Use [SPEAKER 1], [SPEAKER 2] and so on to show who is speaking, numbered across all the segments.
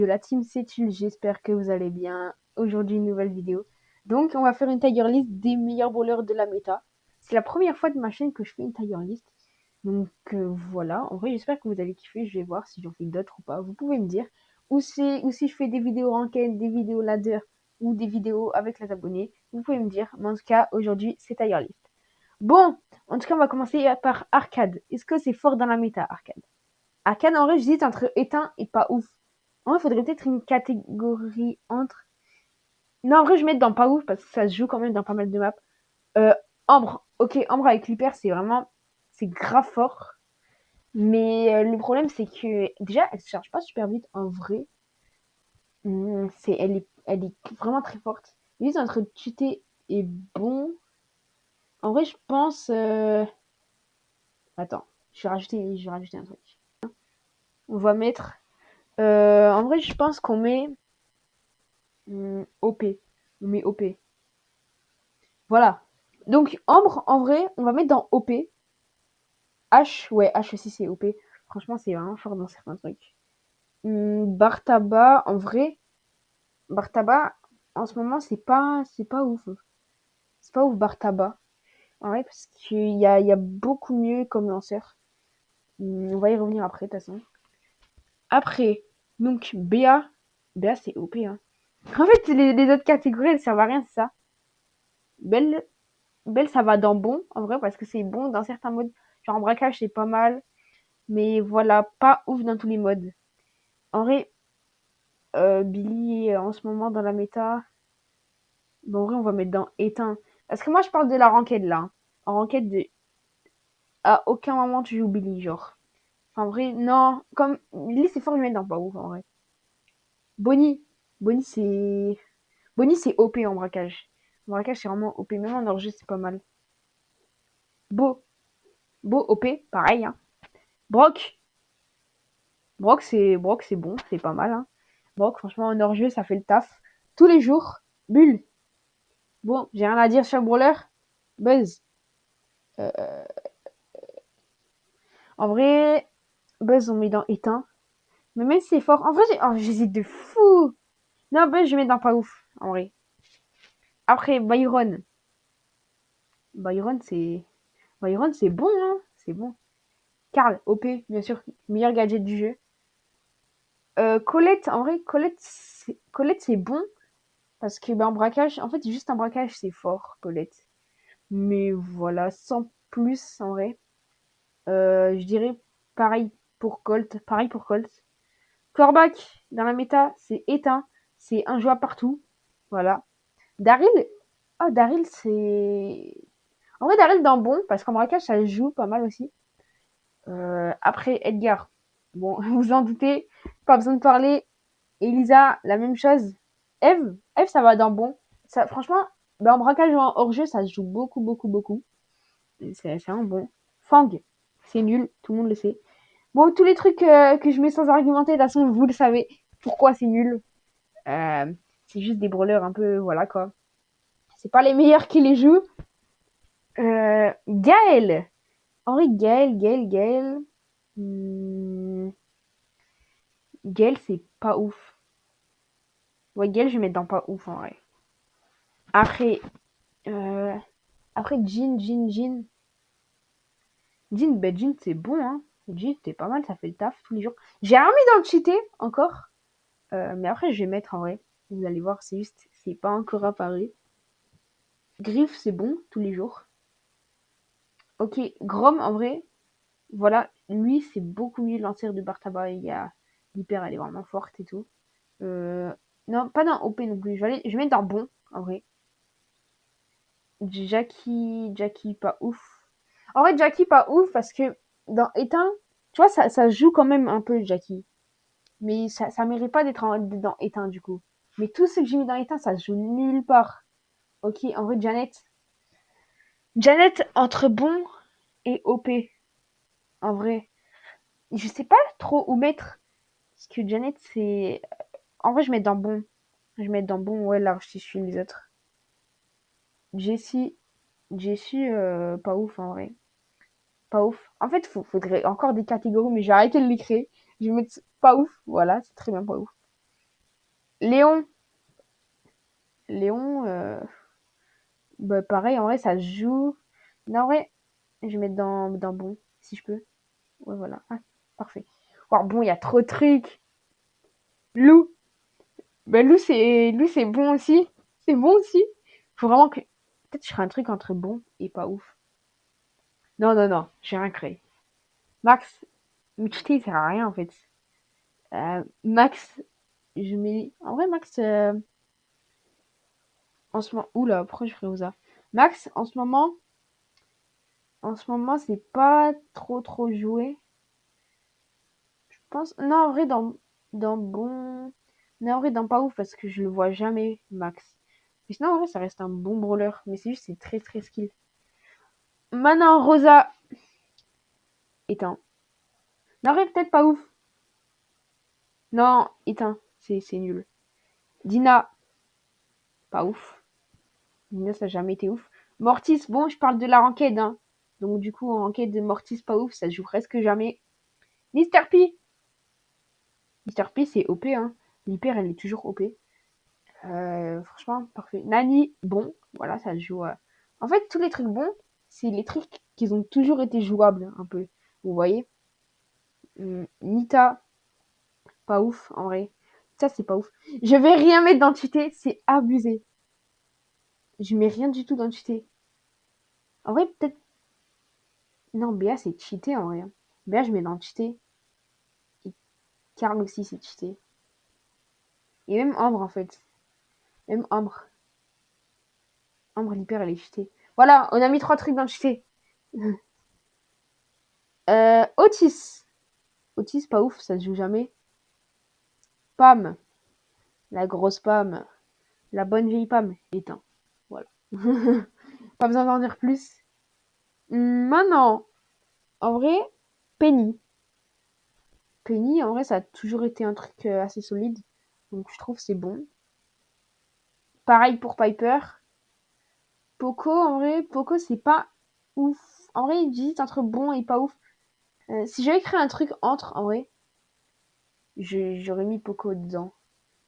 [SPEAKER 1] De la team Sétul, j'espère que vous allez bien. Aujourd'hui, une nouvelle vidéo. Donc, on va faire une tier list des meilleurs bowlers de la méta. C'est la première fois de ma chaîne que je fais une tier list. Donc, voilà. En vrai, j'espère que vous allez kiffer. Je vais voir si j'en fais d'autres ou pas. Vous pouvez me dire. Ou si je fais des vidéos ranked, des vidéos ladder ou des vidéos avec les abonnés. Vous pouvez me dire. Mais en tout cas, aujourd'hui, c'est tier list. Bon, en tout cas, on va commencer par Arcade. Est-ce que c'est fort dans la méta, Arcade? Arcade, en vrai, j'hésite entre éteint et pas ouf. En vrai, il faudrait peut-être une catégorie entre. Non, en vrai, je vais mettre dans pas ouf parce que ça se joue quand même dans pas mal de maps. Euh, Ambre. Ok, Ambre avec l'hyper, c'est vraiment. C'est grave fort. Mais le problème, c'est que déjà, elle se charge pas super vite en vrai. Elle est vraiment très forte. Juste entre tuter et bon. En vrai, je pense. Attends, je vais rajouter un truc. On va mettre. En vrai, je pense qu'on met OP. On met OP. Voilà. Donc, Ambre, en vrai, on va mettre dans OP. H, ouais, H aussi c'est OP. Franchement, c'est vraiment fort dans certains trucs. Bartaba, en vrai, Bartaba, en ce moment, c'est pas ouf. C'est pas ouf, Bartaba. En vrai, parce il y a beaucoup mieux comme lanceur. On va y revenir après, de toute façon. Après, donc, BA. BA, c'est OP, hein. En fait, les autres catégories, elles servent à rien, c'est ça. Belle, Belle, ça va dans bon, en vrai, parce que c'est bon dans certains modes. Genre, en braquage, c'est pas mal. Mais voilà, pas ouf dans tous les modes. En vrai, Billy est en ce moment dans la méta. Bon, en vrai, on va mettre dans éteint. Parce que moi, je parle de la ranked là. En ranked, à aucun moment tu joues Billy, genre. Enfin, en vrai, non. Comme Billy, c'est fort de mettre dans pas ouf, en vrai. Bonnie. Bonnie, c'est. Bonnie, c'est OP en braquage. En braquage, c'est vraiment OP. Même en hors-jeu, c'est pas mal. Beau. Beau, OP, pareil, hein. Brock. Brock, c'est bon, c'est pas mal, hein. Brock, franchement, en hors-jeu, ça fait le taf. Tous les jours. Bulle. Bon, j'ai rien à dire sur Brawler. Buzz. En vrai, Buzz, on met dans éteint. Mais même si c'est fort. En vrai, j'hésite de fou. Non, Buzz, je mets dans pas ouf. En vrai. Après, Byron. Byron, c'est. Byron, c'est bon, hein. C'est bon. Karl, OP, bien sûr. Meilleur gadget du jeu. Colette, en vrai, Colette, c'est bon. Parce que, en braquage, en fait, juste un braquage, c'est fort, Colette. Mais voilà, sans plus, en vrai. Je dirais pareil pour Colt. Pareil pour Colt. Corbac, dans la méta, c'est éteint. C'est un joueur partout. Voilà. Daryl, oh, Daryl, c'est. En vrai, Daryl dans bon, parce qu'en braquage, ça joue pas mal aussi. Après, Edgar. Bon, vous en doutez, pas besoin de parler. Elisa, la même chose. Eve, ça va dans bon. Ça, franchement, en braquage ou en hors-jeu, ça se joue beaucoup, beaucoup, beaucoup. C'est un bon. Fang, c'est nul, tout le monde le sait. Bon, tous les trucs que je mets sans argumenter, de toute façon, vous le savez. Pourquoi c'est nul. C'est juste des brawlers un peu, voilà quoi. C'est pas les meilleurs qui les jouent. Gaël. Henri Gaël. Hmm, Gaël, c'est pas ouf. Ouais, Gaël, je vais mettre dans pas ouf en vrai. Après, euh, après Jean. Jean, c'est bon, hein. Jean, c'est pas mal, ça fait le taf tous les jours. J'ai rien mis dans le cheaté encore. Mais après, je vais mettre en vrai. Vous allez voir, c'est juste, c'est pas encore apparu. Griff, c'est bon, tous les jours. Ok, Grom, en vrai, voilà, lui, c'est beaucoup mieux lanceur de Bartaba. Il y a l'hyper, elle est vraiment forte et tout. Non, pas dans OP non plus. Je vais mettre dans bon, en vrai. Jackie, pas ouf. En vrai, Jackie, pas ouf parce que dans éteint, tu vois, ça joue quand même un peu Jackie. Mais ça mérite pas d'être dans éteint du coup. Mais tout ce que j'ai mis dans éteint, ça se joue nulle part. Ok, en vrai, Janet entre bon et OP. En vrai, je sais pas trop où mettre. Parce que Janet, c'est. En vrai, je mets dans bon. Je mets dans bon, ouais, large si je suis les autres. Jessie. Jessie, pas ouf en vrai. Pas ouf. En fait, faudrait encore des catégories, mais j'ai arrêté de les créer. Je vais mettre pas ouf. Voilà, c'est très bien, pas ouf. Léon. Léon, bah, pareil, en vrai, ça se joue. Non, en vrai, je vais mettre dans bon, si je peux. Ouais, voilà. Ah, parfait. Oh, bon, il y a trop de trucs. Lou. Bah, Lou, c'est bon aussi. C'est bon aussi. Faut vraiment que. Peut-être que je ferai un truc entre bon et pas ouf. Non, non, non, j'ai rien créé. Max, mais tu sais, il sert à rien en fait. Max, je mets. En vrai, Max, en ce moment. Oula, pourquoi je ferais Osa? Max, en ce moment, c'est pas trop joué. Je pense. Non, en vrai, dans bon. Non, en vrai, dans pas ouf parce que je le vois jamais, Max. Mais sinon, en vrai, ça reste un bon brawler. Mais c'est juste, c'est très skill. Maintenant, Rosa éteint. Non, en vrai, peut-être pas ouf. Non, éteint. C'est nul. Dina, pas ouf. Dina, ça n'a jamais été ouf. Mortis, bon, je parle de la ranked, hein. Donc, du coup, en ranked de Mortis, pas ouf. Ça se joue presque jamais. Mister P. Mister P, c'est OP, hein. L'hyper, elle est toujours OP. Franchement, parfait. Nani, bon, voilà, ça se joue. En fait, tous les trucs bons, c'est les trucs qui ont toujours été jouables, un peu. Vous voyez. Nita, pas ouf, en vrai. Ça, c'est pas ouf. Je vais rien mettre dans tuté, c'est abusé. Je mets rien du tout dans tuté. En vrai, peut-être. Non, Béa, c'est cheaté, en vrai. Béa, je mets dans tuté. Et Karl aussi, c'est cheaté. Et même Ambre, en fait. Même Ambre. Ambre, l'hyper, elle est cheatée. Voilà, on a mis 3 trucs dans le cheaté. Otis. Otis, pas ouf, ça se joue jamais. Pam, la grosse Pam, la bonne vieille Pam, éteint. Voilà. Pas besoin d'en dire plus. Maintenant, en vrai, Penny. Penny, en vrai, ça a toujours été un truc assez solide. Donc je trouve c'est bon. Pareil pour Piper. Poco, en vrai, Poco, c'est pas ouf. En vrai, j'hésite entre bon et pas ouf. Si j'avais créé un truc entre, en vrai, j'aurais mis Poco dedans.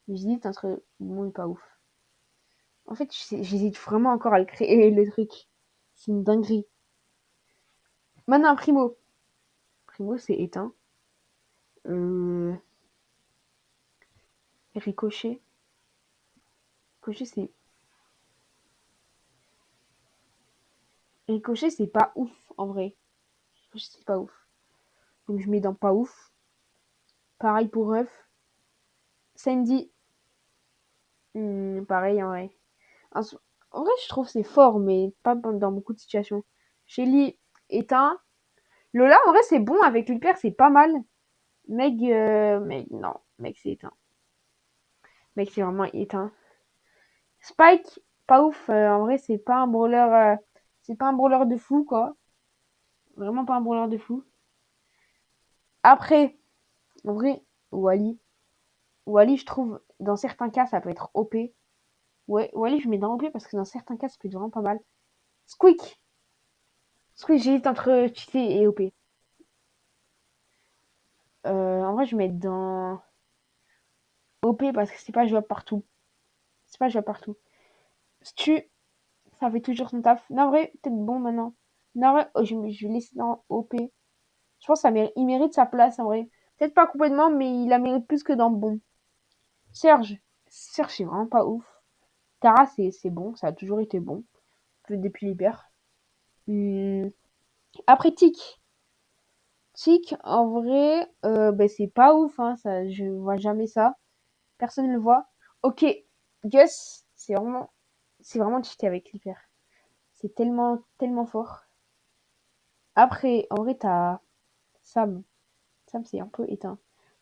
[SPEAKER 1] J'hésite entre bon et pas ouf. En fait, j'hésite vraiment encore à le créer, le truc. C'est une dinguerie. Maintenant, Primo. Primo, c'est éteint. Euh, Ricochet. Ricochet, c'est... Ricochet, c'est pas ouf, en vrai. Ricochet, c'est pas ouf. Donc, je mets dans pas ouf. Pareil pour Ruff. Sandy. Pareil, en vrai. En vrai, je trouve c'est fort, mais pas dans beaucoup de situations. Shelly, éteint. Lola, en vrai, c'est bon. Avec l'hyper, c'est pas mal. Meg, non. Meg, c'est éteint. Meg, c'est vraiment éteint. Spike, pas ouf. En vrai, c'est pas un brawler de fou, quoi. Vraiment pas un brawler de fou. Après, en vrai, Wally. Wally, je trouve, dans certains cas, ça peut être OP. Ouais, Wally, je mets dans OP parce que dans certains cas, ça peut être vraiment pas mal. Squeak. Squeak, j'hésite entre cheaté et OP. En vrai, je mets dans OP parce que c'est pas jouable partout. C'est pas jouable partout. Stu, ça fait toujours son taf. Non, en vrai, peut-être bon maintenant. Non, en vrai, je vais laisser dans OP. Je pense il mérite sa place en vrai. Peut-être pas complètement, mais il la mérite plus que dans bon. Serge. Serge, c'est vraiment pas ouf. Tara, c'est bon. Ça a toujours été bon. Depuis l'hiver. Hum, Après, Tic. Tic, en vrai, ben, c'est pas ouf. Hein, ça, je vois jamais ça. Personne ne le voit. Ok. Gus, c'est vraiment cheaté avec l'hyper. C'est tellement fort. Après, en vrai, t'as Sam. Sam, c'est un peu éteint.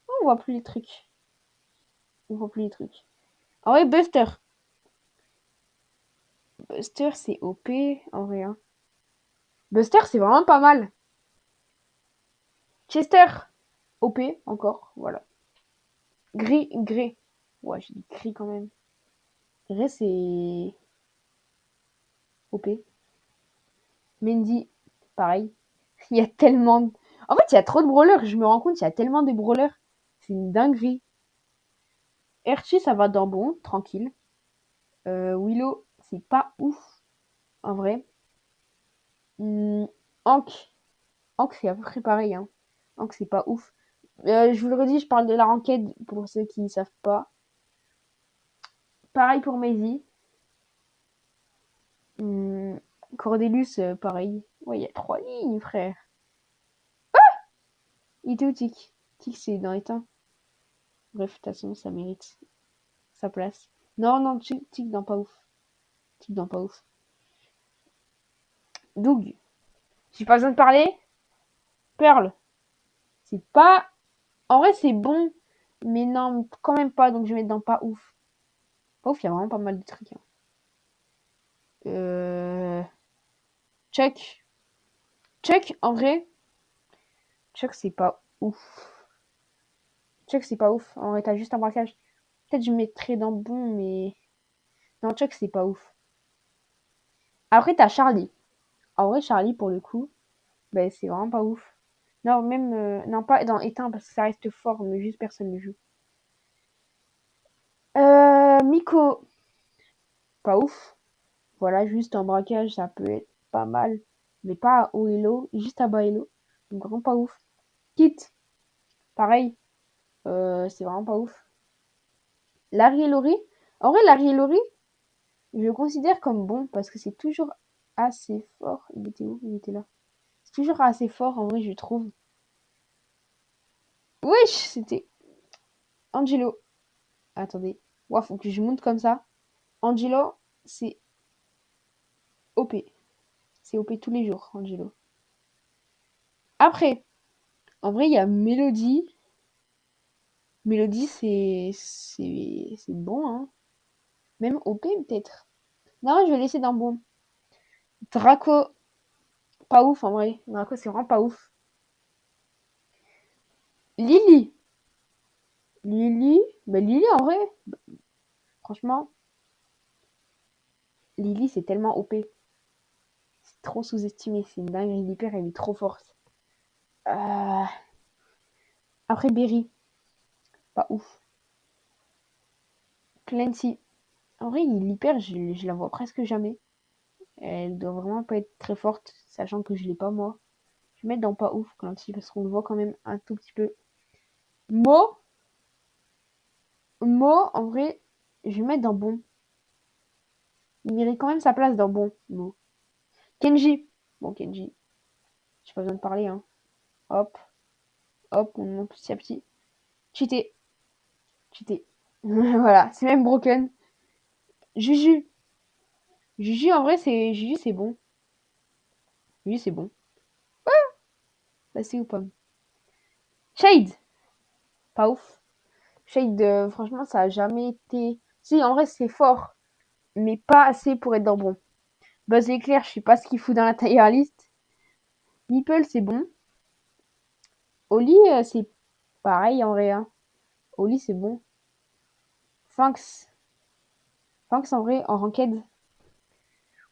[SPEAKER 1] On voit plus les trucs. On voit plus les trucs. En vrai, Buster. Buster, c'est OP, en vrai. Hein. Buster, c'est vraiment pas mal. Chester, OP, encore, voilà. Grey. Ouais, j'ai dit Gris quand même. Grey, c'est OP. Mendy, pareil. Il y a tellement de... En fait, il y a trop de brawlers. Je me rends compte, il y a tellement de brawlers. C'est une dinguerie. Erchi, ça va dans bon, tranquille. Willow, c'est pas ouf, en vrai. Hmm, Hank. Hank, c'est à peu près pareil, hein. Hank, c'est pas ouf. Je vous le redis, je parle de la ranked pour ceux qui ne savent pas. Pareil pour Maisie. Hmm, Cordelius, pareil. Ouais, il y a 3 lignes, frère. Il était où Tic? Tic, c'est dans les temps. Bref, de toute façon, ça mérite sa place. Non, non, Tic dans pas ouf. Tic dans pas ouf. Doug, j'ai pas besoin de parler. Pearl, c'est pas. En vrai, c'est bon. Mais non, quand même pas. Donc je vais mettre dans pas ouf. Pas ouf, il y a vraiment pas mal de trucs, hein. Euh... Chuck. Chuck, en vrai, Chuck, c'est pas ouf. Chuck, c'est pas ouf. En vrai, t'as juste un braquage. Peut-être je mettrais dans bon, mais. Non, Chuck, c'est pas ouf. Après, t'as Charlie. En vrai, Charlie, pour le coup, ben, c'est vraiment pas ouf. Non, même. Non, pas dans éteint, parce que ça reste fort, mais juste personne ne joue. Miko, pas ouf. Voilà, juste un braquage, ça peut être pas mal. Mais pas à haut elo, juste à bas elo. Donc vraiment pas ouf. Kit, pareil. C'est vraiment pas ouf. Larry et Laurie. En vrai, Larry et Laurie, je le considère comme bon parce que c'est toujours assez fort. Il était où? Il était là. C'est toujours assez fort, en vrai, je trouve. Wesh, c'était Angelo. Attendez. Ouah, faut que je monte comme ça. Angelo, c'est OP. C'est OP tous les jours, Angelo. Après, en vrai, il y a Mélodie. Mélodie, c'est bon, hein. Même OP, peut-être. Non, je vais laisser dans bon. Draco, pas ouf, en vrai. Draco, c'est vraiment pas ouf. Lily. Lily, bah Lily, en vrai, franchement, Lily, c'est tellement OP. C'est trop sous-estimé. C'est une dinguerie. L'hyper, elle est trop forte. Euh, Après, Berry, pas ouf. Clancy. En vrai, l'hyper, je la vois presque jamais. Elle doit vraiment pas être très forte, sachant que je l'ai pas moi. Je vais mettre dans pas ouf, Clancy, parce qu'on le voit quand même un tout petit peu. Mo, Mo, en vrai, je vais mettre dans bon. Il mérite quand même sa place dans bon, Mo. Kenji. Bon, Kenji, j'ai pas besoin de parler, hein. Hop, hop, on monte petit à petit. Cheaté, cheaté. Voilà, c'est même broken. Juju. Juju, en vrai, Juju, c'est bon. Juju, c'est bon. Passé ou pomme. Shade. Pas ouf. Shade, franchement, ça a jamais été. Si, en vrai, c'est fort, mais pas assez pour être dans bon. Buzz l'éclair, je sais pas ce qu'il fout dans la tier list. Nipple, c'est bon. Oli, c'est pareil en vrai, hein. Oli, c'est bon. Fanx. Fanx, en vrai, en ranked,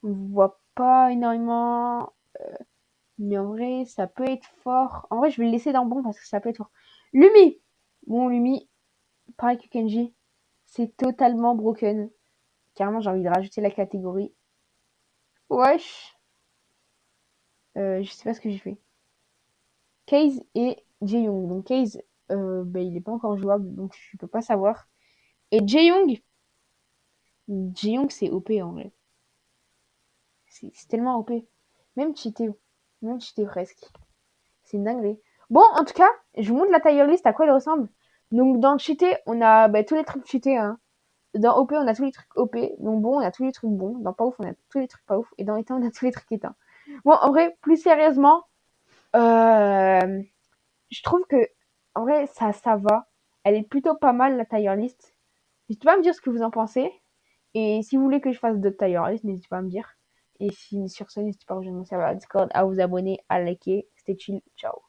[SPEAKER 1] on voit pas énormément. Mais en vrai, ça peut être fort. En vrai, je vais le laisser dans bon parce que ça peut être fort. Lumi. Bon, Lumi, pareil que Kenji, c'est totalement broken. Carrément, j'ai envie de rajouter la catégorie. Wesh. Je sais pas ce que j'ai fait. Case et Jaeyoung. Donc Case, bah, il est pas encore jouable, donc je peux pas savoir. Et Jaeyoung c'est OP en vrai. C'est tellement OP. Même cheaté. Même cheaté presque. C'est une dinguerie. Bon, en tout cas, je vous montre la tier list à quoi elle ressemble. Donc dans cheaté, on a bah, tous les trucs cheatés, hein. Dans OP, on a tous les trucs OP. Donc bon, on a tous les trucs bons. Dans pas ouf, on a tous les trucs pas ouf. Et dans éteint, on a tous les trucs éteints. Bon, en vrai, plus sérieusement, euh, je trouve que, en vrai, ça va. Elle est plutôt pas mal, la tier list. N'hésitez pas à me dire ce que vous en pensez. Et si vous voulez que je fasse d'autres tier list, n'hésitez pas à me dire. Et si sur ce, n'hésitez pas à rejoindre mon serveur Discord, à vous abonner, à liker. C'était chill. Ciao.